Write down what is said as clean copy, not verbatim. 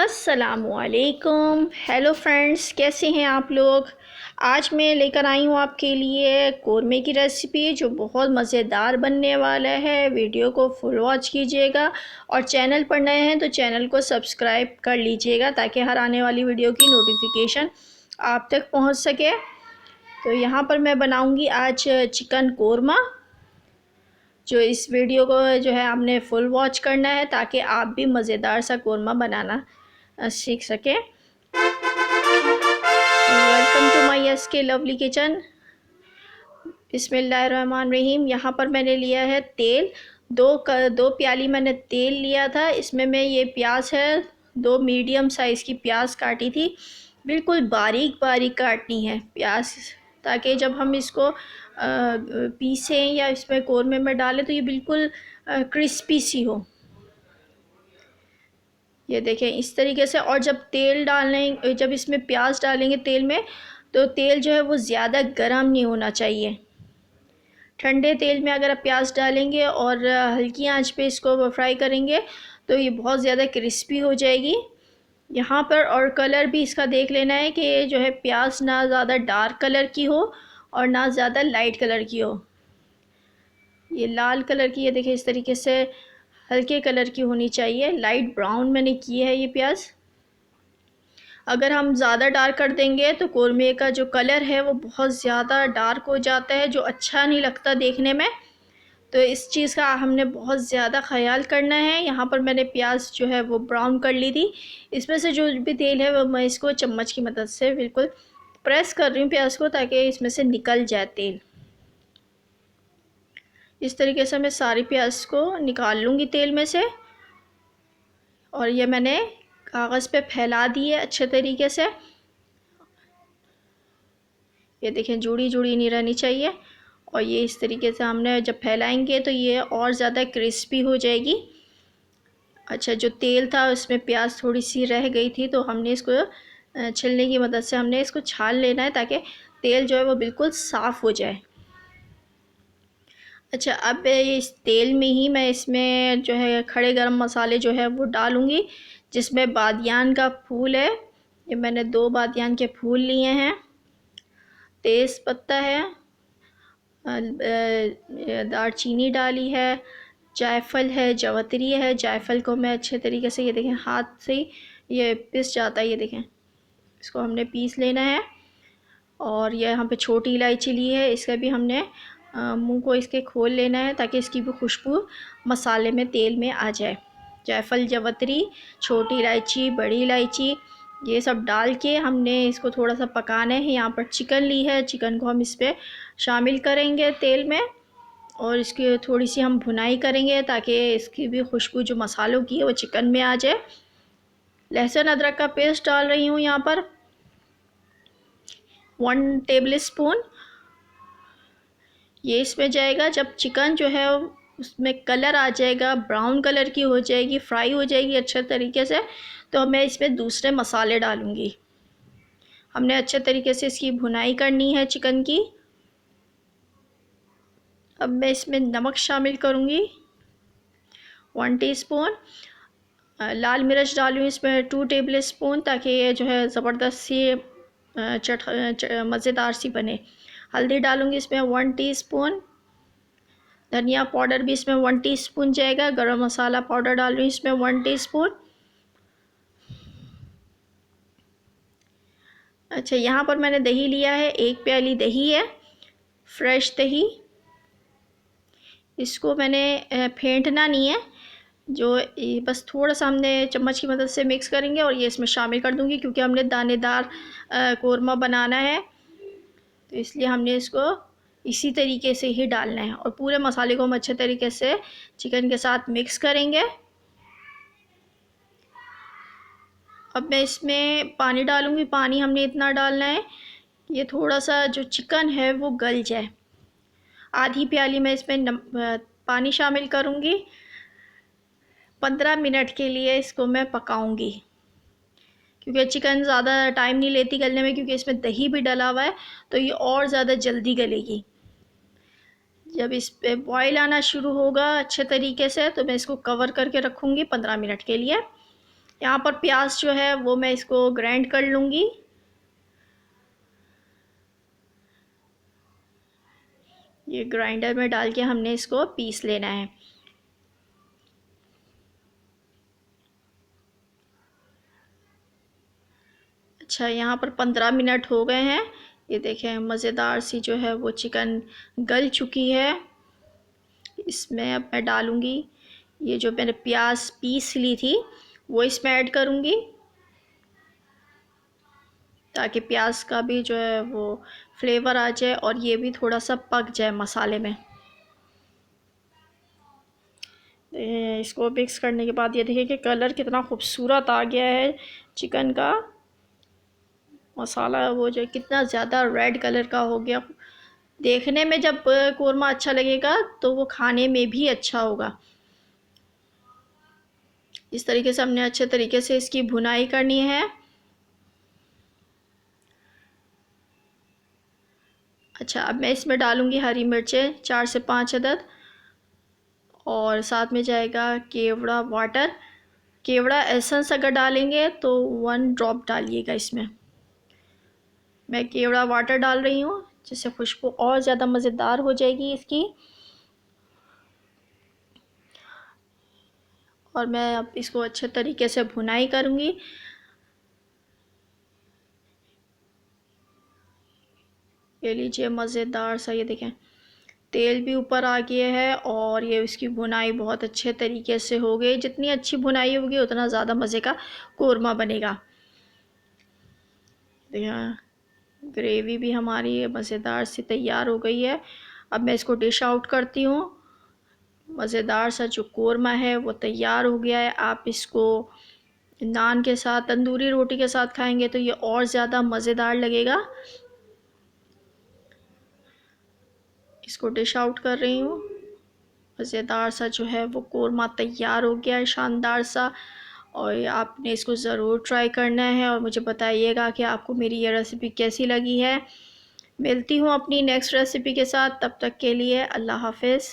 अस्सलामुअलैकुम। Hello friends, कैसे हैं आप लोग। आज मैं लेकर आई हूँ आपके लिए कोरमे की रेसिपी जो बहुत मज़ेदार बनने वाला है। वीडियो को फुल वॉच कीजिएगा और चैनल पर नए हैं तो चैनल को सब्सक्राइब कर लीजिएगा ताकि हर आने वाली वीडियो की नोटिफिकेशन आप तक पहुँच सके। तो यहाँ पर मैं बनाऊँगी आज चिकन कोरमा। जो इस वीडियो को जो है आपने फुल वॉच करना है ताकि आप भी मज़ेदार सा कोरमा बनाना सीख सकें। Welcome to my SK lovely kitchen. बिस्मिल्लाहिर्रहमानिर्रहीम। यहाँ पर मैंने लिया है तेल। दो प्याली मैंने तेल लिया था। इसमें मैं ये प्याज है, 2 मीडियम साइज़ की प्याज काटी थी। बिल्कुल बारीक बारीक काटनी है प्याज, ताकि जब हम इसको पीसें या इसमें कोरमे में डालें तो ये बिल्कुल क्रिस्पी सी हो। ये देखें इस तरीके से। और जब इसमें प्याज डालेंगे तेल में, तो तेल जो है वो ज़्यादा गर्म नहीं होना चाहिए। ठंडे तेल में अगर आप प्याज डालेंगे और हल्की आंच पे इसको फ्राई करेंगे तो ये बहुत ज़्यादा क्रिस्पी हो जाएगी। यहाँ पर और कलर भी इसका देख लेना है कि जो है प्याज ना ज़्यादा डार्क कलर की हो और ना ज़्यादा लाइट कलर की हो। ये लाल कलर की, ये देखिए इस तरीके से हल्के कलर की होनी चाहिए। लाइट ब्राउन मैंने की है ये प्याज। अगर हम ज़्यादा डार्क कर देंगे तो कोरमे का जो कलर है वो बहुत ज़्यादा डार्क हो जाता है, जो अच्छा नहीं लगता देखने में। तो इस चीज़ का हमने बहुत ज़्यादा ख्याल करना है। यहाँ पर मैंने प्याज जो है वो ब्राउन कर ली थी। इसमें से जो भी तेल है वो मैं इसको चम्मच की मदद से बिल्कुल प्रेस कर रही हूँ प्याज को, ताकि इसमें से निकल जाए तेल। इस तरीके से मैं सारी प्याज को निकाल लूँगी तेल में से। और ये मैंने कागज़ पे फैला दी है अच्छे तरीके से। ये देखें जुड़ी जुड़ी नहीं रहनी चाहिए। और ये इस तरीके से हमने जब फैलाएंगे तो ये और ज़्यादा क्रिस्पी हो जाएगी। अच्छा, जो तेल था उसमें प्याज थोड़ी सी रह गई थी तो हमने इसको छीलने की मदद से हमने इसको छान लेना है ताकि तेल जो है वो बिल्कुल साफ़ हो जाए। अच्छा, अब इस तेल में ही मैं इसमें जो है खड़े गरम मसाले जो है वो डालूँगी, जिसमें बादियान का फूल है। ये मैंने 2 बादियान के फूल लिए हैं। तेज़ पत्ता है, दालचीनी डाली है, जायफल है, जवतरी है। जायफल को मैं अच्छे तरीके से, ये देखें हाथ से ही ये पिस जाता है। ये देखें इसको हमने पीस लेना है। और ये यहाँ पे छोटी इलायची ली है, इसका भी हमने मुंह को इसके खोल लेना है ताकि इसकी भी खुशबू मसाले में तेल में आ जाए। जायफल, जवतरी, छोटी इलायची, बड़ी इलायची, ये सब डाल के हमने इसको थोड़ा सा पकाना है। यहाँ पर चिकन ली है, चिकन को हम इस पर शामिल करेंगे तेल में और इसकी थोड़ी सी हम भुनाई करेंगे ताकि इसकी भी खुशबू जो मसालों की है वो चिकन में आ जाए। लहसुन अदरक का पेस्ट डाल रही हूँ यहाँ पर 1 टेबल स्पून। ये इसमें जाएगा। जब चिकन जो है उसमें कलर आ जाएगा, ब्राउन कलर की हो जाएगी, फ्राई हो जाएगी अच्छे तरीके से, तो मैं इसमें दूसरे मसाले डालूँगी। हमने अच्छे तरीके से इसकी भुनाई करनी है चिकन की। अब मैं इसमें नमक शामिल करूँगी 1 टीस्पून। लाल मिर्च डालूँ इसमें 2 टेबल स्पून, ताकि ये जो है ज़बरदस्त सी मज़ेदार सी बने। हल्दी डालूँगी इसमें 1 टीस्पून। धनिया पाउडर भी इसमें 1 टीस्पून जाएगा। गरम मसाला पाउडर डाल रही हूँ इसमें 1 टीस्पून। अच्छा, यहाँ पर मैंने दही लिया है, 1 प्याली दही है, फ्रेश दही। इसको मैंने फेंटना नहीं है, बस थोड़ा सा हमने चम्मच की मदद से मिक्स करेंगे और ये इसमें शामिल कर दूँगी, क्योंकि हमने दानेदार कोरमा बनाना है तो इसलिए हमने इसको इसी तरीके से ही डालना है। और पूरे मसाले को हम अच्छे तरीके से चिकन के साथ मिक्स करेंगे। अब मैं इसमें पानी डालूँगी। पानी हमने इतना डालना है ये थोड़ा सा जो चिकन है वो गल जाए। आधी प्याली मैं इसमें पानी शामिल करूँगी। 15 मिनट के लिए इसको मैं पकाऊँगी, क्योंकि चिकन ज़्यादा टाइम नहीं लेती गलने में, क्योंकि इसमें दही भी डला हुआ है तो ये और ज़्यादा जल्दी गलेगी। जब इस पे बॉयल आना शुरू होगा अच्छे तरीके से तो मैं इसको कवर करके रखूँगी 15 मिनट के लिए। यहाँ पर प्याज जो है वो मैं इसको ग्राइंड कर लूँगी। ये ग्राइंडर में डाल के हमने इसको पीस लेना है। अच्छा, यहाँ पर 15 मिनट हो गए हैं। ये देखें मज़ेदार सी जो है वो चिकन गल चुकी है। इसमें अब मैं डालूँगी ये जो मैंने प्याज पीस ली थी वो इसमें ऐड करूँगी, ताकि प्याज का भी जो है वो फ्लेवर आ जाए और ये भी थोड़ा सा पक जाए मसाले में। इसको मिक्स करने के बाद ये देखिए कि कलर कितना खूबसूरत आ गया है चिकन का। मसाला वो जो कितना ज़्यादा रेड कलर का हो गया। देखने में जब कोरमा अच्छा लगेगा तो वो खाने में भी अच्छा होगा। इस तरीके से हमने अच्छे तरीके से इसकी भुनाई करनी है। अच्छा, अब मैं इसमें डालूँगी हरी मिर्चें 4 से 5 अदद, और साथ में जाएगा केवड़ा वाटर। केवड़ा एसेंस अगर डालेंगे तो 1 ड्रॉप डालिएगा इसमें। मैं केवड़ा वाटर डाल रही हूँ जिससे खुशबू और ज़्यादा मज़ेदार हो जाएगी इसकी। और मैं अब इसको अच्छे तरीके से भुनाई करूँगी। ये लीजिए मज़ेदार सा, ये देखें तेल भी ऊपर आ गया है और ये इसकी भुनाई बहुत अच्छे तरीके से हो गई। जितनी अच्छी भुनाई होगी उतना ज़्यादा मज़े का कोरमा बनेगा। देखिए ग्रेवी भी हमारी मज़ेदार सी तैयार हो गई है। अब मैं इसको डिश आउट करती हूँ। मज़ेदार सा जो कोरमा है वो तैयार हो गया है। आप इसको नान के साथ, तंदूरी रोटी के साथ खाएंगे तो ये और ज़्यादा मज़ेदार लगेगा। इसको डिश आउट कर रही हूँ। मज़ेदार सा जो है वो कोरमा तैयार हो गया है, शानदार सा। और आपने इसको ज़रूर ट्राई करना है और मुझे बताइएगा कि आपको मेरी ये रेसिपी कैसी लगी है। मिलती हूँ अपनी नेक्स्ट रेसिपी के साथ, तब तक के लिए अल्लाह हाफ़िज़।